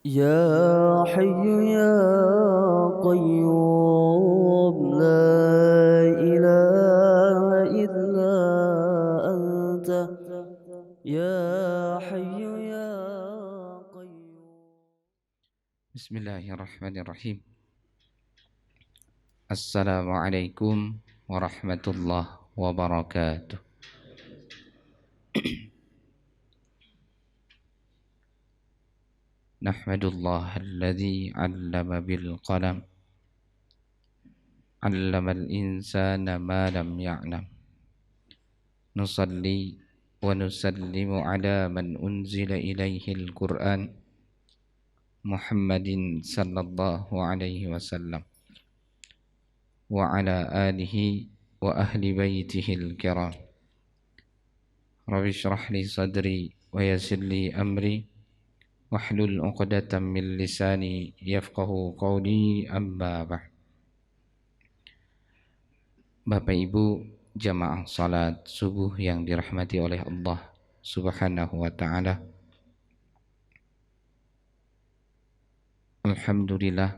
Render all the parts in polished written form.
يا حي يا قيوم لا إله إلا أنت يا حي يا قيوم. Bismillahirrahmanirrahim. Assalamualaikum warahmatullahi wabarakatuh. Nahmadullah alladzi 'allama bil qalam 'allamal insana ma lam ya'lam. Nusalli wa nusallimu ala man unzila ilaihil Qur'an Muhammadin sallallahu alaihi wasallam wa ala alihi wa ahli baitihil kiram. Rabbi shrah li sadri wa yassir li amri wahlul 'uqdatam min lisani yafqahu qawli, amma ba'd. Bapak Ibu jamaah salat subuh yang dirahmati oleh Allah Subhanahu wa taala. Alhamdulillah,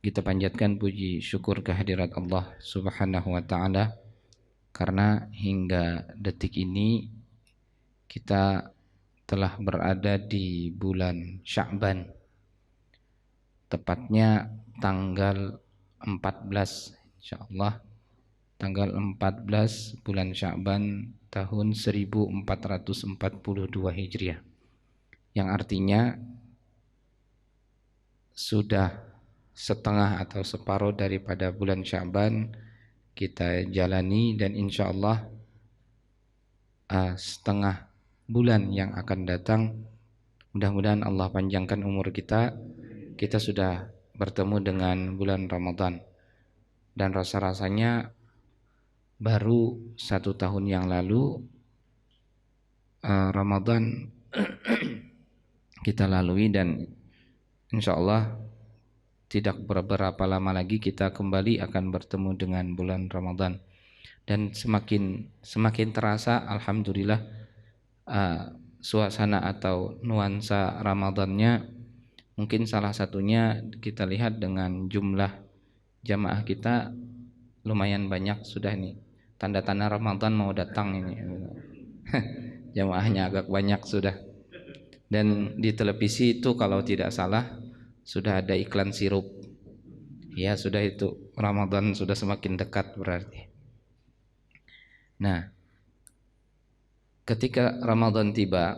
kita panjatkan puji syukur kehadirat Allah Subhanahu wa taala karena hingga detik ini kita telah berada di bulan Sya'ban, tepatnya tanggal 14, insyaallah tanggal 14 bulan Sya'ban tahun 1442 Hijriah, yang artinya sudah setengah atau separuh daripada bulan Sya'ban kita jalani, dan insyaallah setengah bulan yang akan datang mudah-mudahan Allah panjangkan umur kita sudah bertemu dengan bulan Ramadan. Dan rasa-rasanya baru 1 tahun yang lalu Ramadan kita lalui, dan insyaallah tidak beberapa lama lagi kita kembali akan bertemu dengan bulan Ramadan. Dan semakin terasa alhamdulillah suasana atau nuansa Ramadannya. Mungkin salah satunya kita lihat dengan jumlah jamaah kita lumayan banyak sudah nih. Tanda-tanda Ramadan mau datang ini. Jamaahnya agak banyak sudah. Dan di televisi itu kalau tidak salah sudah ada iklan sirup. Ya sudah, itu Ramadan sudah semakin dekat berarti. Nah, ketika Ramadan tiba,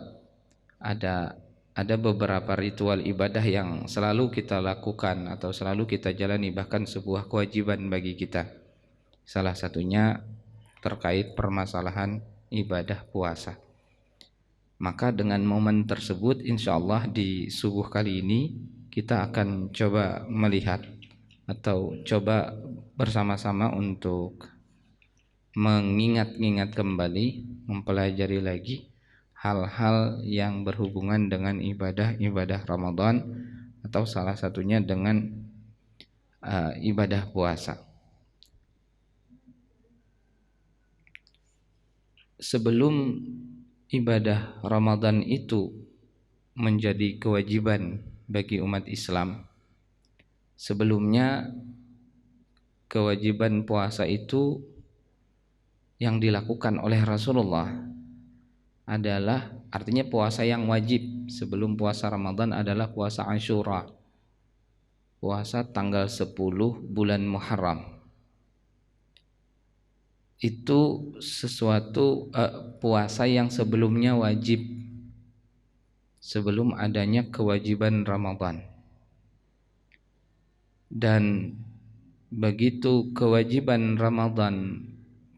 ada beberapa ritual ibadah yang selalu kita lakukan atau selalu kita jalani, bahkan sebuah kewajiban bagi kita. Salah satunya terkait permasalahan ibadah puasa. Maka dengan momen tersebut insyaallah di subuh kali ini kita akan coba melihat atau coba bersama-sama untuk mengingat-ingat kembali, mempelajari lagi hal-hal yang berhubungan dengan ibadah-ibadah Ramadan, atau salah satunya dengan ibadah puasa. Sebelum ibadah Ramadan itu menjadi kewajiban bagi umat Islam, sebelumnya kewajiban puasa itu yang dilakukan oleh Rasulullah adalah, artinya puasa yang wajib sebelum puasa Ramadan adalah puasa Asyura, puasa tanggal 10 bulan Muharram. Itu sesuatu puasa yang sebelumnya wajib sebelum adanya kewajiban Ramadan. Dan begitu kewajiban Ramadan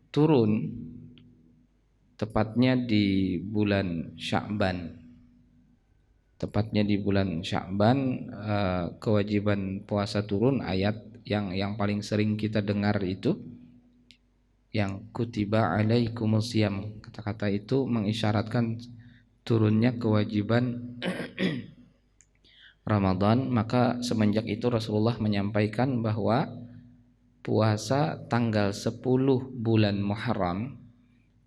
turun, tepatnya di bulan Sya'ban. Tepatnya di bulan Sya'ban kewajiban puasa turun. Ayat yang paling sering kita dengar itu yang kutiba alaikumusiyam. Kata-kata itu mengisyaratkan turunnya kewajiban Ramadan. Maka semenjak itu Rasulullah menyampaikan bahwa puasa tanggal 10 bulan Muharram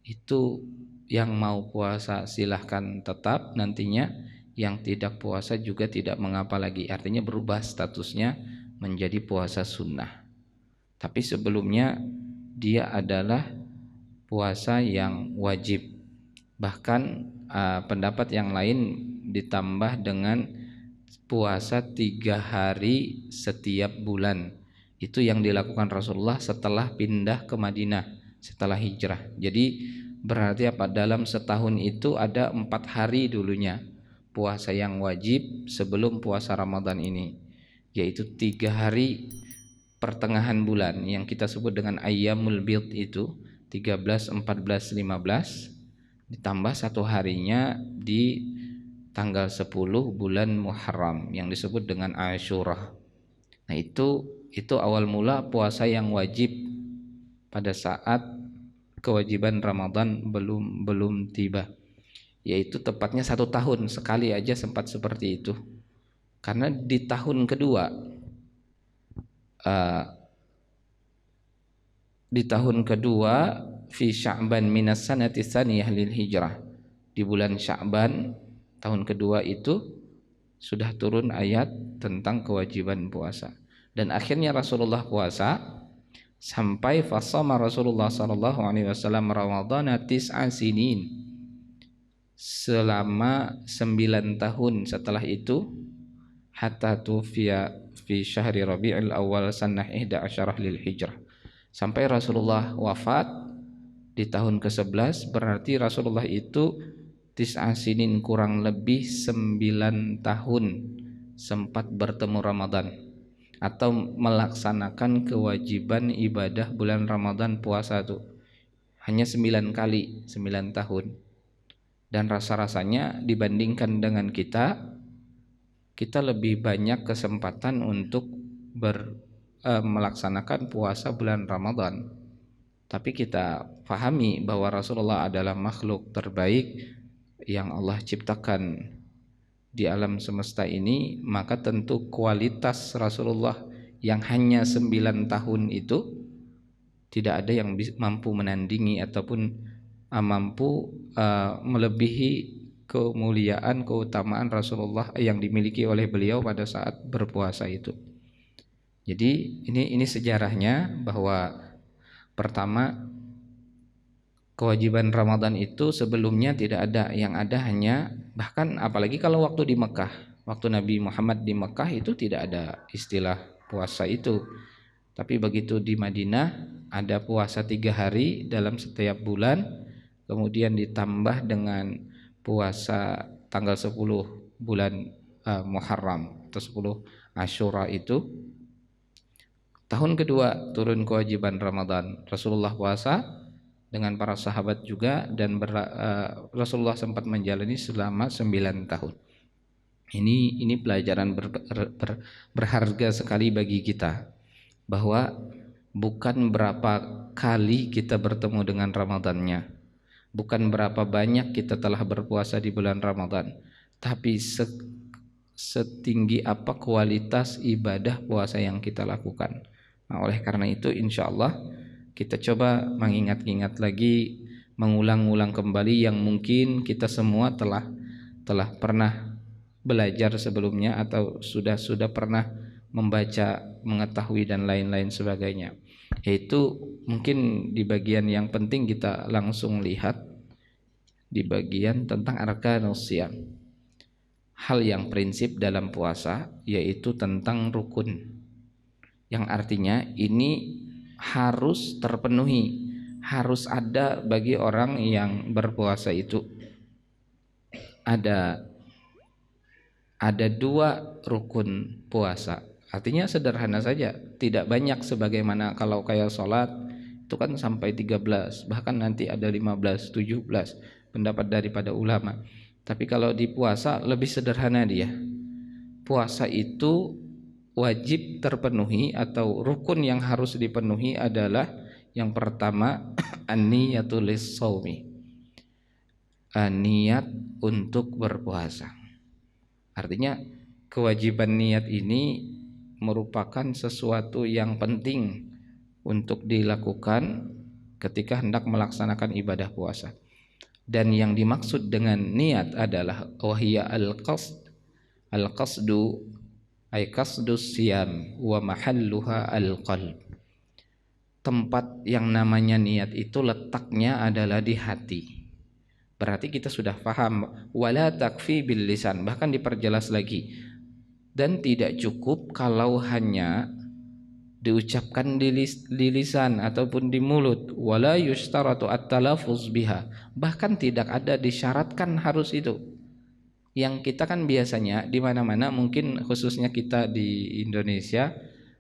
itu yang mau puasa silahkan tetap nantinya, yang tidak puasa juga tidak mengapa lagi. Artinya berubah statusnya menjadi puasa sunnah. Tapi sebelumnya dia adalah puasa yang wajib. Bahkan pendapat yang lain ditambah dengan puasa 3 hari setiap bulan. Itu yang dilakukan Rasulullah setelah pindah ke Madinah, setelah hijrah. Jadi berarti apa? Dalam setahun itu ada 4 hari dulunya puasa yang wajib sebelum puasa Ramadan ini, yaitu 3 hari pertengahan bulan yang kita sebut dengan Ayyamul Bid itu 13, 14, 15, ditambah 1 harinya di tanggal 10 bulan Muharram yang disebut dengan Asyura. Nah, itu awal mula puasa yang wajib pada saat kewajiban Ramadan belum tiba, yaitu tepatnya 1 tahun sekali aja sempat seperti itu. Karena di tahun kedua fi Sya'ban minas sanati tsaniyah lil hijrah, di bulan Sya'ban tahun kedua itu sudah turun ayat tentang kewajiban puasa. Dan akhirnya Rasulullah puasa sampai fasama Rasulullah sallallahu alaihi wasallam Ramadhana tis'a sinin, selama 9 tahun setelah itu, hatta tufiya fi syahri Rabiul Awal sanah 11 lil hijrah, sampai Rasulullah wafat di tahun ke-11. Berarti Rasulullah itu tis'a sinin, kurang lebih 9 tahun sempat bertemu Ramadan atau melaksanakan kewajiban ibadah bulan Ramadan puasa itu hanya 9 kali, 9 tahun. Dan rasa-rasanya dibandingkan dengan kita lebih banyak kesempatan untuk melaksanakan puasa bulan Ramadan. Tapi kita pahami bahwa Rasulullah adalah makhluk terbaik yang Allah ciptakan di alam semesta ini, maka tentu kualitas Rasulullah yang hanya 9 tahun itu tidak ada yang mampu menandingi ataupun mampu melebihi kemuliaan, keutamaan Rasulullah yang dimiliki oleh beliau pada saat berpuasa itu. Jadi ini sejarahnya, bahwa pertama, kewajiban Ramadan itu sebelumnya tidak ada, yang ada hanya, bahkan apalagi kalau waktu di Mekah, waktu Nabi Muhammad di Mekah itu tidak ada istilah puasa itu. Tapi begitu di Madinah ada puasa 3 hari dalam setiap bulan, kemudian ditambah dengan puasa tanggal 10 bulan Muharram atau 10 Asyura itu. Tahun kedua turun kewajiban Ramadan, Rasulullah puasa dengan para sahabat juga, dan Rasulullah sempat menjalani selama 9 tahun. Ini pelajaran berharga sekali bagi kita, bahwa bukan berapa kali kita bertemu dengan Ramadannya, bukan berapa banyak kita telah berpuasa di bulan Ramadan, tapi setinggi apa kualitas ibadah puasa yang kita lakukan. Nah, oleh karena itu insya Allah kita coba mengingat-ingat lagi, mengulang-ulang kembali yang mungkin kita semua telah pernah belajar sebelumnya atau sudah pernah membaca, mengetahui dan lain-lain sebagainya. Yaitu mungkin di bagian yang penting kita langsung lihat di bagian tentang arkanus shiyam. Hal yang prinsip dalam puasa yaitu tentang rukun, yang artinya ini harus terpenuhi, harus ada bagi orang yang berpuasa itu. Ada 2 rukun puasa. Artinya sederhana saja, tidak banyak sebagaimana kalau kayak sholat itu kan sampai 13, bahkan nanti ada 15, 17 pendapat daripada ulama. Tapi kalau di puasa lebih sederhana dia. Puasa itu wajib terpenuhi atau rukun yang harus dipenuhi adalah yang pertama an-niyatul lis-shaumi, niat untuk berpuasa. Artinya kewajiban niat ini merupakan sesuatu yang penting untuk dilakukan ketika hendak melaksanakan ibadah puasa. Dan yang dimaksud dengan niat adalah wahiyya al-qasdu ay qasdus siyam wa mahalluha al-qalb. Tempat yang namanya niat itu letaknya adalah di hati. Berarti kita sudah paham wala takfi bil lisan, bahkan diperjelas lagi. Dan tidak cukup kalau hanya diucapkan di lisan ataupun di mulut. Wala yushtaratu at-talaffuz biha, bahkan tidak ada disyaratkan harus itu. Yang kita kan biasanya di mana-mana, mungkin khususnya kita di Indonesia,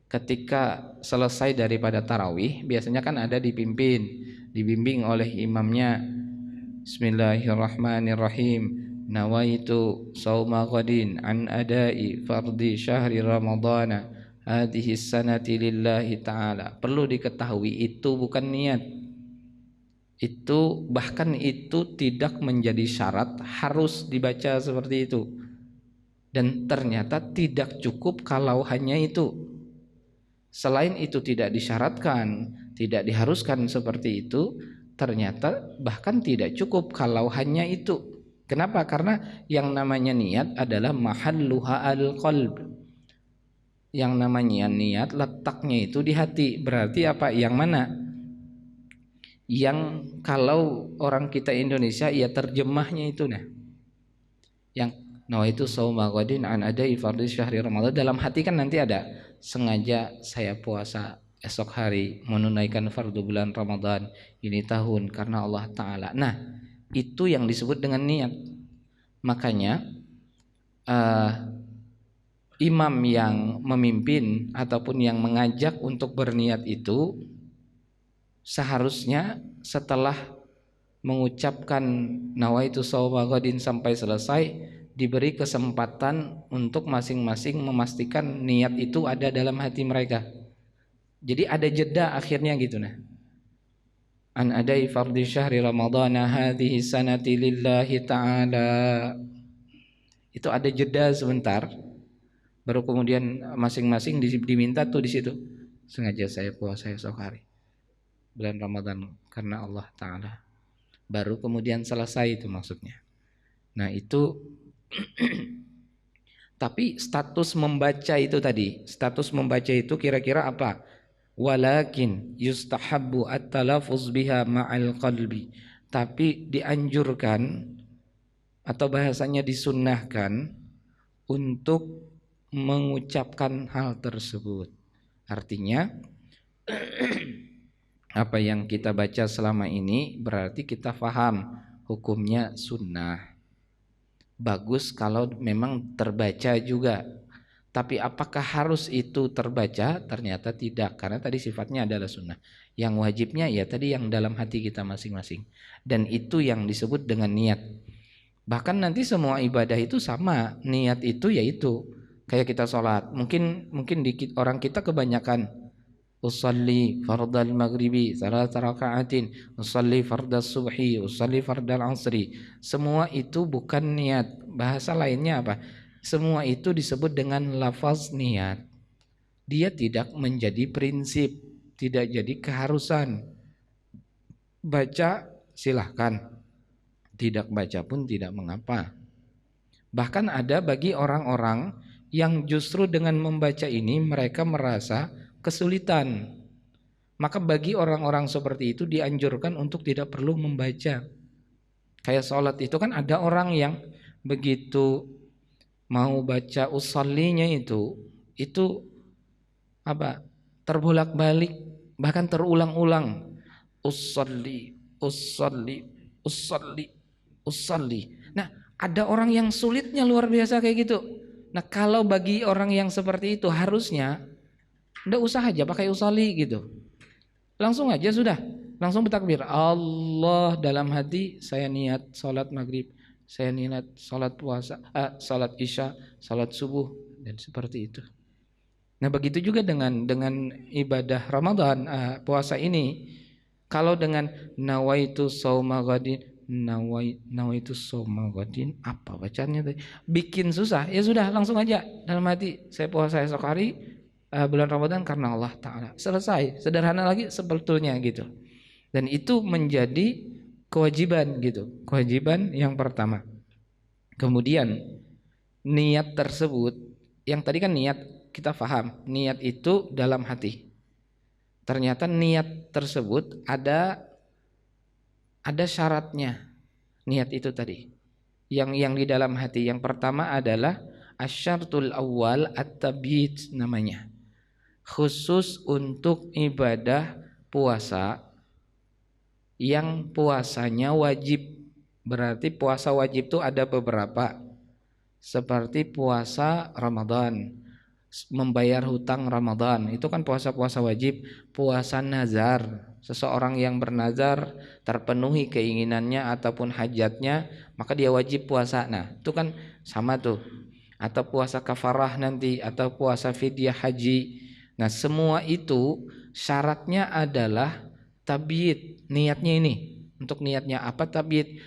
ketika selesai daripada tarawih biasanya kan ada dibimbing oleh imamnya, Bismillahirrahmanirrahim, nawaitu sauma ghadin an adai fardhi syahri ramadhana hadhihi sanati lillahi ta'ala. Perlu diketahui itu bukan niat. Itu bahkan itu tidak menjadi syarat harus dibaca seperti itu. Dan ternyata tidak cukup kalau hanya itu. Selain itu tidak disyaratkan, tidak diharuskan seperti itu, ternyata bahkan tidak cukup kalau hanya itu. Kenapa? Karena yang namanya niat adalah mahalluha al-qalb. Yang namanya niat letaknya itu di hati. Berarti apa? Yang mana? Yang kalau orang kita Indonesia ya terjemahnya itu nah. Yang nawaitu shauma ghadin an adai fardhi syahri ramadhan, dalam hati kan nanti ada sengaja saya puasa esok hari menunaikan fardu bulan Ramadan ini tahun karena Allah Ta'ala. Nah itu yang disebut dengan niat. Makanya imam yang memimpin ataupun yang mengajak untuk berniat itu seharusnya setelah mengucapkan nawaitu shauma ghadin sampai selesai diberi kesempatan untuk masing-masing memastikan niat itu ada dalam hati mereka. Jadi ada jeda akhirnya gitu nah. An adai fardhi syahri ramadhana hadhihi sanati lillahi ta'ala. Itu ada jeda sebentar. Baru kemudian masing-masing diminta tuh di situ. Sengaja saya puasa esok hari bulan Ramadan karena Allah Ta'ala. Baru kemudian selesai itu maksudnya. Nah itu tapi status membaca itu tadi, status membaca itu kira-kira apa? Walakin yustahabbu at-talaffuz biha ma'al qalbi. Tapi dianjurkan atau bahasanya disunnahkan untuk mengucapkan hal tersebut. Artinya apa yang kita baca selama ini berarti kita faham hukumnya sunnah. Bagus kalau memang terbaca juga. Tapi apakah harus itu terbaca? Ternyata tidak, karena tadi sifatnya adalah sunnah. Yang wajibnya ya tadi yang dalam hati kita masing-masing. Dan itu yang disebut dengan niat. Bahkan nanti semua ibadah itu sama, niat itu yaitu kayak kita sholat. Mungkin orang kita kebanyakan usalli fardal maghribi salat raka'atin, usalli fardas subhi, usalli fardal asri. Semua itu bukan niat. Bahasa lainnya apa? Semua itu disebut dengan lafaz niat. Dia tidak menjadi prinsip, tidak jadi keharusan. Baca silahkan, tidak baca pun tidak mengapa. Bahkan ada bagi orang-orang yang justru dengan membaca ini mereka merasa kesulitan. Maka bagi orang-orang seperti itu dianjurkan untuk tidak perlu membaca. Kayak sholat itu kan ada orang yang begitu mau baca usallinya itu apa? Terbolak-balik, bahkan terulang-ulang. Usalli, usalli, usalli, usalli. Nah, ada orang yang sulitnya luar biasa kayak gitu. Nah, kalau bagi orang yang seperti itu harusnya nggak usah aja pakai usalli gitu. Langsung aja sudah, langsung bertakbir. Allah, dalam hati saya niat salat maghrib, saya niat salat puasa, salat isya, salat subuh dan seperti itu. Nah, begitu juga dengan ibadah Ramadan, puasa ini. Kalau dengan nawaitu shauma ghadin, nawaitu shauma ghadin, apa bacanya tadi? Bikin susah. Ya sudah, langsung aja dalam hati saya puasa esok hari bulan Ramadan karena Allah Ta'ala. Selesai, sederhana lagi sebetulnya gitu. Dan itu menjadi kewajiban gitu. Kewajiban yang pertama. Kemudian niat tersebut, yang tadi kan niat kita paham, niat itu dalam hati. Ternyata niat tersebut ada syaratnya. Niat itu tadi. Yang di dalam hati. Yang pertama adalah asyartul awal at-tabyid namanya. Khusus untuk ibadah puasa yang puasanya wajib. Berarti puasa wajib itu ada beberapa. Seperti puasa Ramadan, membayar hutang Ramadan, itu kan puasa-puasa wajib. Puasa nazar, seseorang yang bernazar terpenuhi keinginannya ataupun hajatnya, maka dia wajib puasa. Nah, itu kan sama tuh. Atau puasa kafarah nanti, atau puasa fidyah haji. Nah, semua itu syaratnya adalah tabyid. Niatnya ini, untuk niatnya apa tabyid?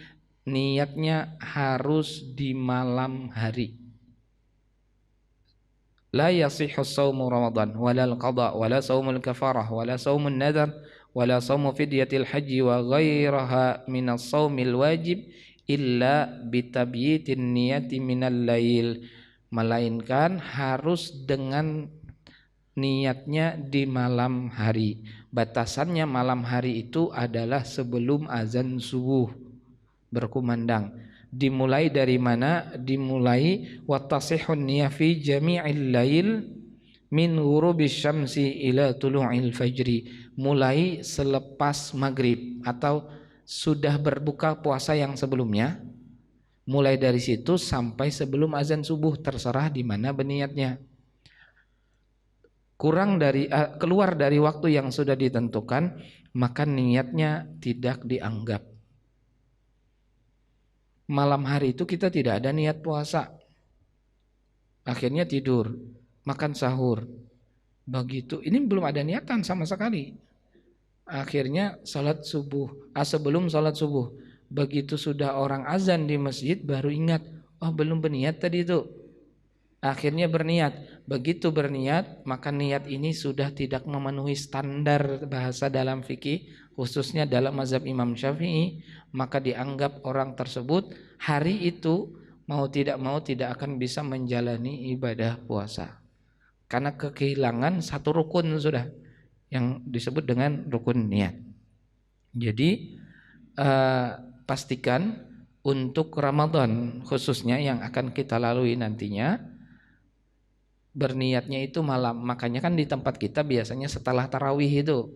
Niatnya harus di malam hari. La yasihhu shaumu Ramadan wala al-qada wala shaumul kafarah wala shaumun nadar wala shaumu fidyatil haji wa ghairaha minas shaumil wajib illa bitabyitin niyati minal lail, melainkan harus dengan niatnya di malam hari. Batasannya malam hari itu adalah sebelum azan subuh berkumandang. Dimulai dari mana? Dimulai wattasihun niyah fi jami'il lail min ghurubis syamsi ila tulu'il fajri. Mulai selepas maghrib atau sudah berbuka puasa yang sebelumnya. Mulai dari situ sampai sebelum azan subuh, terserah di mana berniatnya. Keluar dari waktu yang sudah ditentukan, maka niatnya tidak dianggap. Malam hari itu kita tidak ada niat puasa, akhirnya tidur, makan sahur. Begitu, ini belum ada niatan sama sekali. Akhirnya salat subuh, sebelum salat subuh, begitu sudah orang azan di masjid baru ingat, oh belum berniat tadi itu. Akhirnya berniat. Begitu berniat, maka niat ini sudah tidak memenuhi standar bahasa dalam fikih, khususnya dalam mazhab Imam Syafi'i, maka dianggap orang tersebut hari itu mau tidak akan bisa menjalani ibadah puasa. Karena kehilangan satu rukun sudah, yang disebut dengan rukun niat. Jadi pastikan untuk Ramadan khususnya yang akan kita lalui nantinya, berniatnya itu malam. Makanya kan di tempat kita biasanya setelah tarawih itu.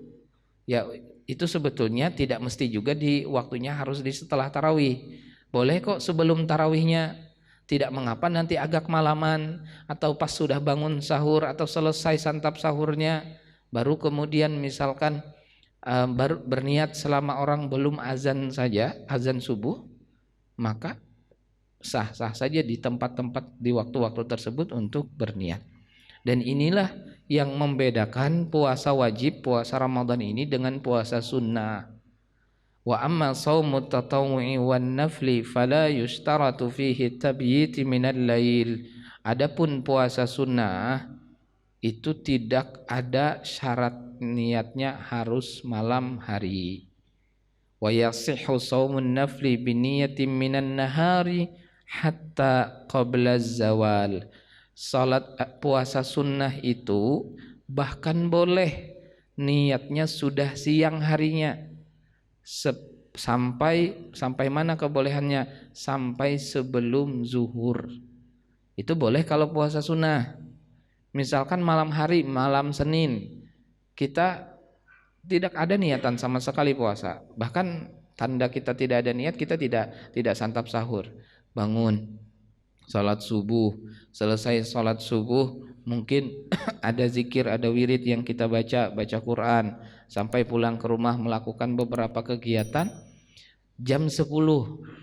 Ya itu sebetulnya tidak mesti juga di waktunya harus di setelah tarawih. Boleh kok sebelum tarawihnya, tidak mengapa nanti agak malaman atau pas sudah bangun sahur atau selesai santap sahurnya, baru kemudian misalkan baru berniat selama orang belum azan saja, azan subuh, maka sah-sah saja di tempat-tempat di waktu-waktu tersebut untuk berniat. Dan inilah yang membedakan puasa wajib, puasa Ramadan ini dengan puasa sunnah. Wa amma shaumut tatawwu'i wan nafli fala yushtaratu fihi tabyit minal lail. Adapun puasa sunnah itu tidak ada syarat niatnya harus malam hari. Wa yasihhu shaumun nafli biniyatin minan nahari hatta qabla zawal. Salat puasa sunnah itu bahkan boleh niatnya sudah siang harinya. Sampai mana kebolehannya? Sampai sebelum zuhur. Itu boleh kalau puasa sunnah. Misalkan malam hari, malam Senin, kita tidak ada niatan sama sekali puasa. Bahkan tanda kita tidak ada niat, kita tidak santap sahur. Bangun, salat subuh, selesai salat subuh mungkin ada zikir, ada wirid yang kita baca Quran, sampai pulang ke rumah melakukan beberapa kegiatan. Jam 10,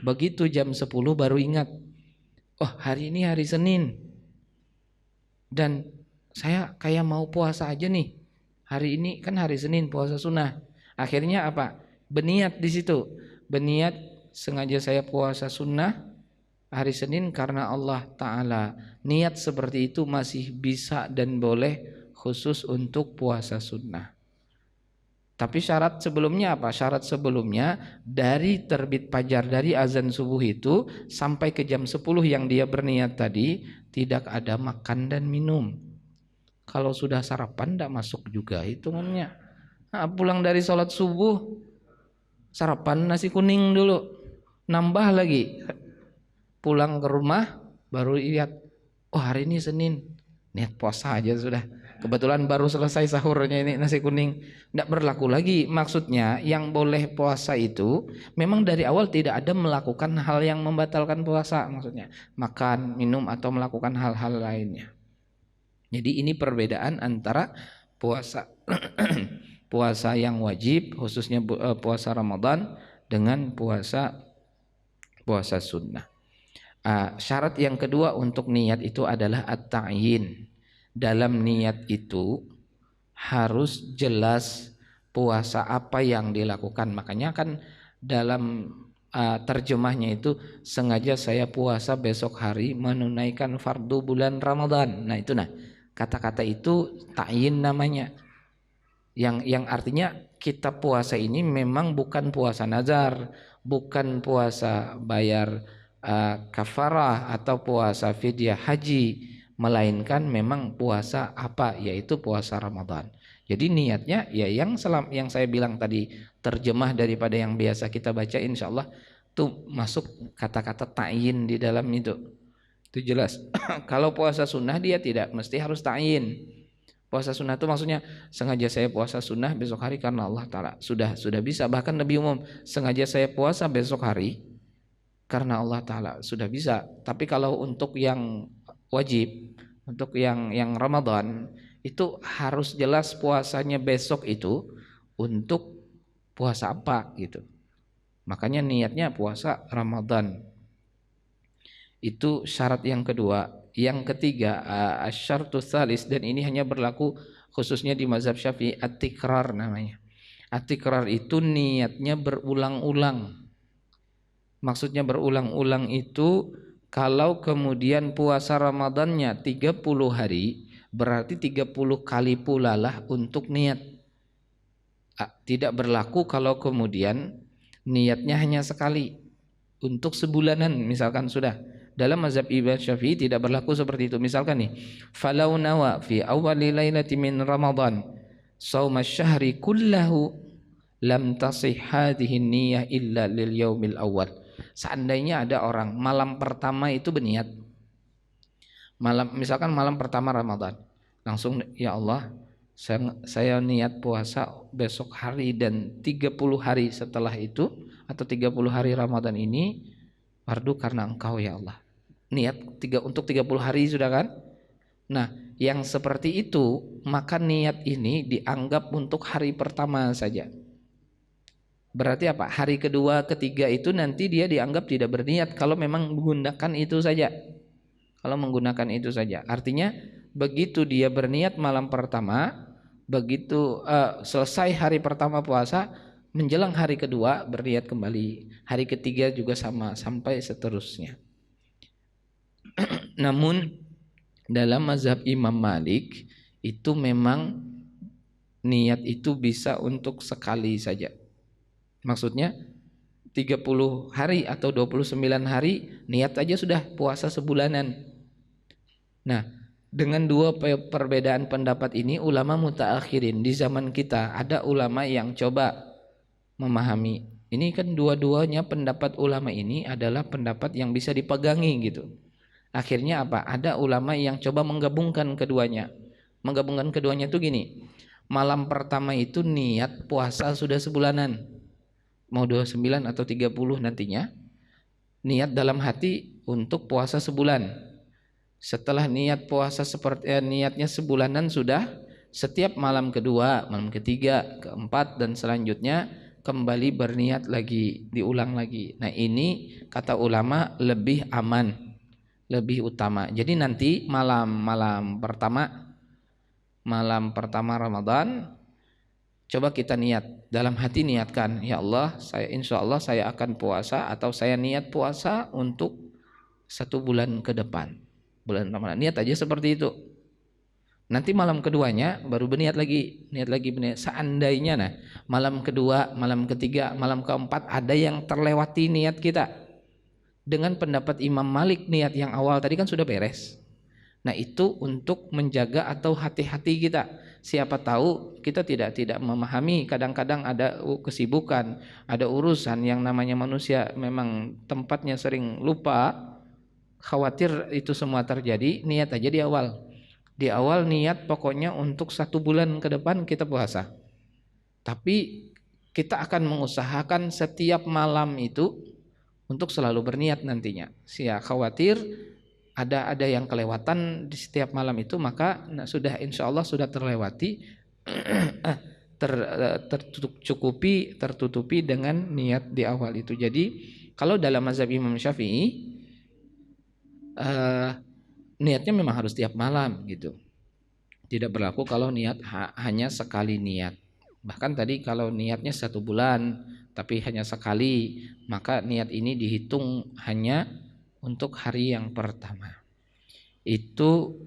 begitu jam 10 baru ingat, oh hari ini hari Senin dan saya kayak mau puasa aja nih. Hari ini kan hari Senin, puasa sunnah. Akhirnya apa? Berniat di situ. Berniat sengaja saya puasa sunnah hari Senin karena Allah Ta'ala. Niat seperti itu masih bisa dan boleh khusus untuk puasa sunnah. Tapi syarat sebelumnya apa? Syarat sebelumnya dari terbit fajar, dari azan subuh itu sampai ke jam 10 yang dia berniat tadi, tidak ada makan dan minum. Kalau sudah sarapan tidak masuk juga hitungannya. Nah, pulang dari sholat subuh, sarapan nasi kuning dulu, nambah lagi. Pulang ke rumah baru lihat, oh hari ini Senin, niat puasa aja sudah. Kebetulan baru selesai sahurnya ini nasi kuning, tidak berlaku lagi. Maksudnya yang boleh puasa itu memang dari awal tidak ada melakukan hal yang membatalkan puasa, maksudnya makan, minum atau melakukan hal-hal lainnya. Jadi ini perbedaan antara puasa puasa yang wajib, khususnya puasa Ramadan, dengan puasa sunnah. Syarat yang kedua untuk niat itu adalah at-ta'yin. Dalam niat itu harus jelas puasa apa yang dilakukan. Makanya kan dalam terjemahnya itu, sengaja saya puasa besok hari menunaikan fardu bulan Ramadan. Nah itu, kata-kata itu ta'yin namanya. Yang artinya kita puasa ini memang bukan puasa nazar, bukan puasa bayar kafarah atau puasa fidyah haji, melainkan memang puasa apa, yaitu puasa Ramadan. Jadi niatnya ya yang saya bilang tadi, terjemah daripada yang biasa kita baca, insyaallah tuh masuk kata-kata ta'yin di dalam itu jelas. Kalau puasa sunnah dia tidak mesti harus ta'yin. Puasa sunnah itu maksudnya sengaja saya puasa sunnah besok hari karena Allah Ta'ala, sudah bisa. Bahkan lebih umum, sengaja saya puasa besok hari karena Allah Ta'ala, sudah bisa. Tapi kalau untuk yang wajib, untuk yang Ramadan, itu harus jelas puasanya besok itu untuk puasa apa gitu. Makanya niatnya puasa Ramadan. Itu syarat yang kedua. Yang ketiga, asyartu tsalis, dan ini hanya berlaku khususnya di mazhab Syafi'i, at-tikrar namanya. At-tikrar itu niatnya berulang-ulang. Maksudnya berulang-ulang itu, kalau kemudian puasa Ramadannya 30 hari, berarti 30 kali pula lah untuk niat. Tidak berlaku kalau kemudian niatnya hanya sekali untuk sebulanan misalkan sudah. Dalam mazhab Imam Syafi'i tidak berlaku seperti itu. Misalkan nih, falau nawa fi awwali lailati min Ramadan shauma syahri kullahu lam tasih hadhihi niyyah illa lil yaumil awwal. Seandainya ada orang malam pertama itu berniat, misalkan malam pertama Ramadan, langsung ya Allah, saya niat puasa besok hari dan 30 hari setelah itu, atau 30 hari Ramadan ini fardu karena Engkau ya Allah. Niat untuk 30 hari sudah kan? Nah, yang seperti itu maka niat ini dianggap untuk hari pertama saja. Berarti apa? Hari kedua, ketiga itu nanti dia dianggap tidak berniat kalau memang menggunakan itu saja. Kalau menggunakan itu saja. Artinya begitu dia berniat malam pertama, begitu selesai hari pertama puasa, menjelang hari kedua berniat kembali. Hari ketiga juga sama, sampai seterusnya. Namun dalam mazhab Imam Malik itu memang niat itu bisa untuk sekali saja. Maksudnya 30 hari atau 29 hari niat aja sudah puasa sebulanan. Nah, dengan dua perbedaan pendapat ini, ulama mutaakhirin di zaman kita, ada ulama yang coba memahami. Ini kan dua-duanya pendapat ulama ini adalah pendapat yang bisa dipegangi gitu. Akhirnya apa? Ada ulama yang coba menggabungkan keduanya. Menggabungkan keduanya itu gini. Malam pertama itu niat puasa sudah sebulanan. Mau 29 atau 30 nantinya, niat dalam hati untuk puasa sebulan. Setelah niat puasa niatnya sebulanan sudah, setiap malam kedua, malam ketiga, keempat dan selanjutnya kembali berniat lagi, diulang lagi. Nah, ini kata ulama lebih aman, lebih utama. Jadi nanti malam pertama Ramadan, coba kita niat, dalam hati niatkan, ya Allah, insya Allah saya akan puasa, atau saya niat puasa untuk 1 bulan ke depan, bulan Ramadan. Niat aja seperti itu. Nanti malam keduanya baru berniat lagi, berniat. Seandainya malam kedua, malam ketiga, malam keempat ada yang terlewati niat kita. Dengan pendapat Imam Malik niat yang awal tadi kan sudah beres. Nah, itu untuk menjaga atau hati-hati kita. Siapa tahu kita tidak memahami, kadang-kadang ada kesibukan, ada urusan yang namanya manusia memang tempatnya sering lupa, khawatir itu semua terjadi, niat aja di awal. Di awal niat pokoknya untuk 1 bulan ke depan kita puasa. Tapi kita akan mengusahakan setiap malam itu untuk selalu berniat nantinya. Khawatir ada yang kelewatan di setiap malam itu, maka sudah insya Allah sudah terlewati, tertutupi dengan niat di awal itu. Jadi kalau dalam mazhab Imam Syafi'i niatnya memang harus tiap malam gitu. Tidak berlaku kalau niat hanya sekali niat. Bahkan tadi kalau niatnya 1 bulan tapi hanya sekali, maka niat ini dihitung hanya untuk hari yang pertama. Itu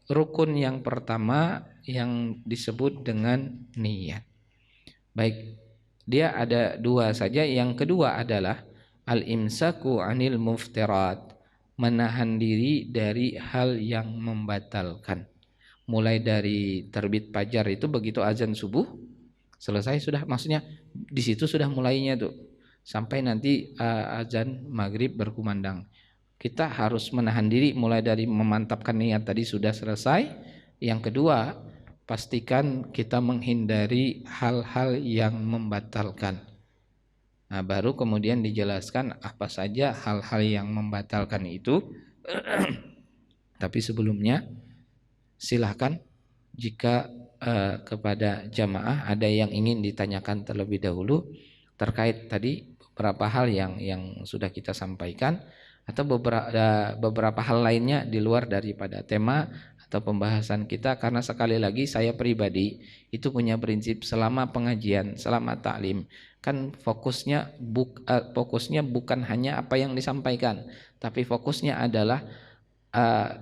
rukun yang pertama yang disebut dengan niat. Baik, dia ada 2 saja. Yang kedua adalah al-imsaku 'anil muftirat, menahan diri dari hal yang membatalkan. Mulai dari terbit fajar itu begitu azan subuh selesai sudah, maksudnya di situ sudah mulainya tuh sampai nanti azan maghrib berkumandang. Kita harus menahan diri mulai dari memantapkan niat tadi sudah selesai. Yang kedua, pastikan kita menghindari hal-hal yang membatalkan. Nah, baru kemudian dijelaskan apa saja hal-hal yang membatalkan itu. Tapi sebelumnya silahkan jika kepada jamaah ada yang ingin ditanyakan terlebih dahulu terkait tadi beberapa hal yang sudah kita sampaikan, atau beberapa hal lainnya di luar daripada tema atau pembahasan kita. Karena sekali lagi saya pribadi itu punya prinsip selama pengajian, selama taklim, kan fokusnya bukan hanya apa yang disampaikan, tapi fokusnya adalah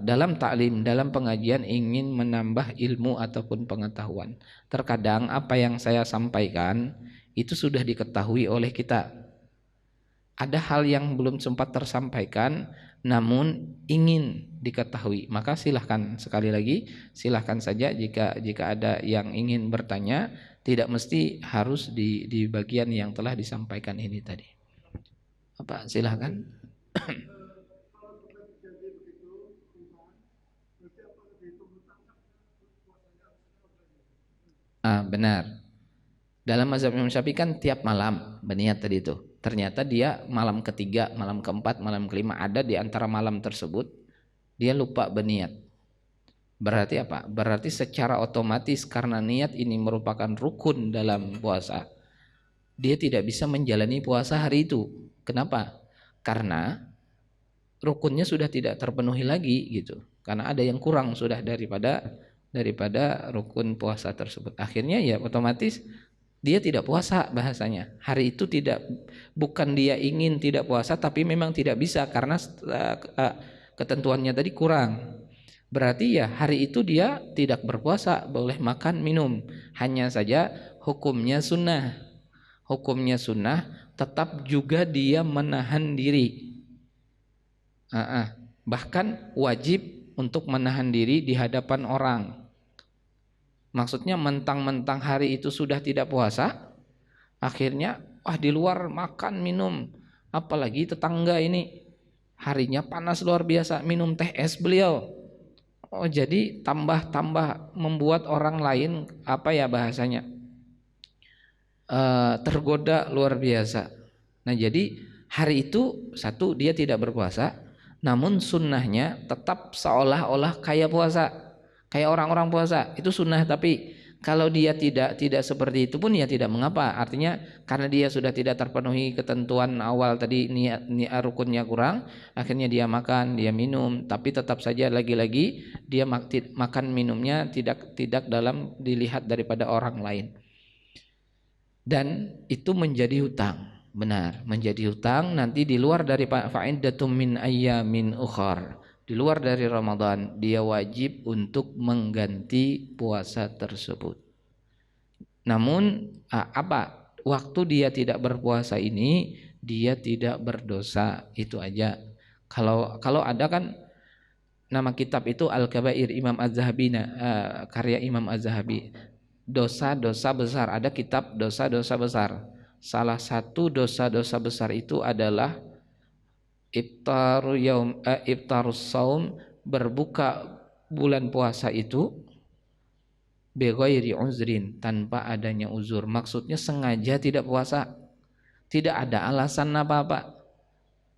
dalam taklim, dalam pengajian ingin menambah ilmu ataupun pengetahuan. Terkadang apa yang saya sampaikan itu sudah diketahui oleh kita. Ada hal yang belum sempat tersampaikan namun ingin diketahui, maka silahkan, sekali lagi silahkan saja jika ada yang ingin bertanya, tidak mesti harus di bagian yang telah disampaikan ini tadi. Apa, silahkan. Benar. Dalam mazhab Imam Syafi'i kan tiap malam berniat tadi itu. Ternyata dia malam ketiga, malam keempat, malam kelima ada di antara malam tersebut dia lupa berniat. Berarti apa? Berarti secara otomatis karena niat ini merupakan rukun dalam puasa, dia tidak bisa menjalani puasa hari itu. Kenapa? Karena rukunnya sudah tidak terpenuhi lagi gitu. Karena ada yang kurang sudah daripada rukun puasa tersebut. Akhirnya ya otomatis dia tidak puasa bahasanya. Hari itu bukan dia ingin tidak puasa, tapi memang tidak bisa karena ketentuannya tadi kurang. Berarti ya hari itu dia tidak berpuasa, boleh makan minum. Hanya saja hukumnya sunnah. Hukumnya sunnah, tetap juga dia menahan diri. Bahkan wajib untuk menahan diri di hadapan orang. Maksudnya mentang-mentang hari itu sudah tidak puasa, akhirnya di luar makan minum, apalagi tetangga ini harinya panas luar biasa, minum teh es beliau. Jadi tambah membuat orang lain bahasanya tergoda luar biasa. Nah, jadi hari itu satu dia tidak berpuasa, namun sunnahnya tetap seolah-olah kayak puasa, kayak orang-orang puasa itu sunnah. Tapi kalau dia tidak seperti itu pun ya tidak mengapa. Artinya karena dia sudah tidak terpenuhi ketentuan awal tadi, niat rukunnya kurang, akhirnya dia makan, dia minum, tapi tetap saja lagi-lagi dia makan minumnya tidak dalam dilihat daripada orang lain. Dan itu menjadi hutang. Benar, menjadi hutang nanti di luar dari fa'iddatum min ayyamin ukhar. di luar dari Ramadan, dia wajib untuk mengganti puasa tersebut. Namun apa? Waktu dia tidak berpuasa ini, dia tidak berdosa, itu aja. Kalau ada kan nama kitab itu Al-Kabair Imam Az-Zahabi, karya Imam Az-Zahabi. Dosa-dosa besar, ada kitab dosa-dosa besar. Salah satu dosa-dosa besar itu adalah iftarus saum, berbuka bulan puasa itu bighairi uzrin, tanpa adanya uzur. Maksudnya sengaja tidak puasa, tidak ada alasan apa-apa.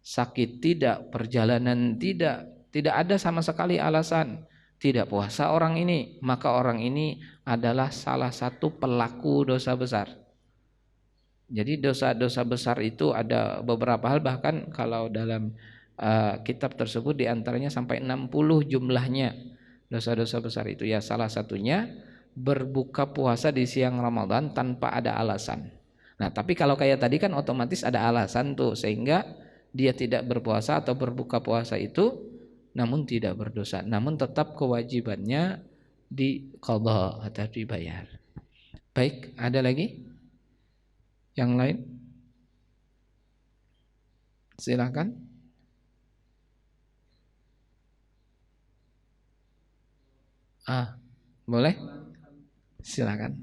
Sakit tidak, perjalanan tidak ada sama sekali alasan tidak puasa orang ini, maka orang ini adalah salah satu pelaku dosa besar. Jadi dosa-dosa besar itu ada beberapa hal, bahkan kalau dalam kitab tersebut diantaranya sampai 60 jumlahnya dosa-dosa besar itu. Ya salah satunya berbuka puasa di siang Ramadan tanpa ada alasan. Nah tapi kalau kayak tadi kan otomatis ada alasan tuh, sehingga dia tidak berpuasa atau berbuka puasa itu namun tidak berdosa, namun tetap kewajibannya diqadha atau dibayar. Baik, ada lagi? Yang lain? Silakan. Boleh? Silakan.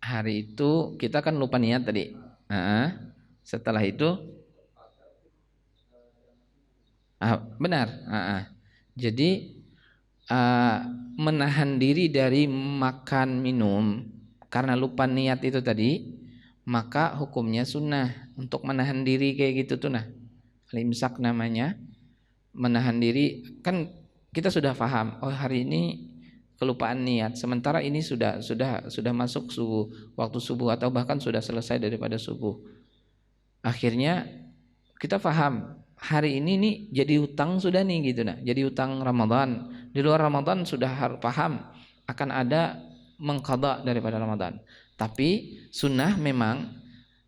Hari itu kita kan lupa niat tadi. Setelah itu benar. Jadi menahan diri dari makan minum karena lupa niat itu tadi, maka hukumnya sunnah untuk menahan diri kayak gitu tuh. Nah, al-imsak namanya, menahan diri. Kan kita sudah paham, oh hari ini kelupaan niat, sementara ini sudah masuk subuh, waktu subuh, atau bahkan sudah selesai daripada subuh. Akhirnya kita paham hari ini nih jadi utang sudah nih gitu. Nah, jadi utang Ramadan. Di luar Ramadan sudah harus paham akan ada mengqadha daripada Ramadan. Tapi sunnah memang